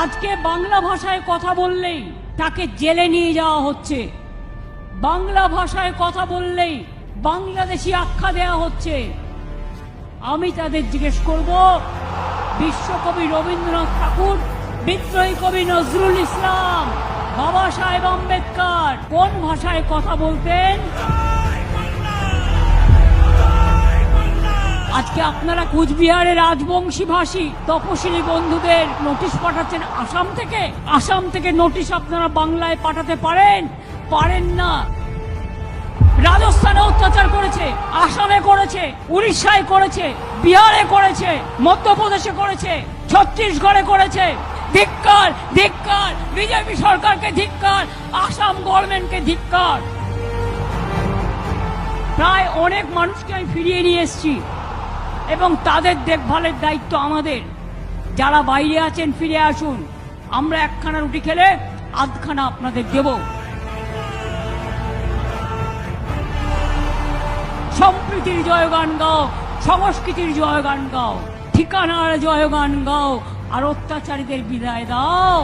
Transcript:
আজকে বাংলা ভাষায় কথা বললেই তাকে জেলে নিয়ে যাওয়া হচ্ছে, বাংলা ভাষায় কথা বললেই বাংলাদেশি আখ্যা দেওয়া হচ্ছে। আমি তাদের জিজ্ঞেস করব, বিশ্বকবি রবীন্দ্রনাথ ঠাকুর, বিদ্রোহী কবি নজরুল ইসলাম, বাবা সাহেব আম্বেদকর কোন ভাষায় কথা বলতেন? আজকে আপনারা কুচবিহারের রাজবংশী ভাষী তপশিলি বন্ধুদের নোটিশ পাঠাচ্ছেন আসাম থেকে নোটিশ আপনারা বাংলায় পাঠাতে পারেন না। রাজস্থানে অত্যাচার করেছে, আসামে করেছে, উড়িষ্যায় করেছে, বিহারে করেছে, মধ্যপ্রদেশে করেছে, ছত্তিশগড়ে করেছে। ধিক্কার, ধিক্কার, বিজেপি সরকারকে ধিক্কার, আসাম গভর্নমেন্টকে ধিক্কার। প্রায় অনেক মানুষকে আমি ফিরিয়ে নিয়ে এসেছি এবং তাদের দেখভালের দায়িত্ব আমাদের। যারা বাইরে আছেন ফিরে আসুন, আমরা একখানা রুটি খেলে আধখানা আপনাদের দেব। সম্প্রীতির জয়গান গাও, সংস্কৃতির জয়গান গাও, ঠিকানার জয়গান গাও, আর অত্যাচারীদের বিদায় দাও।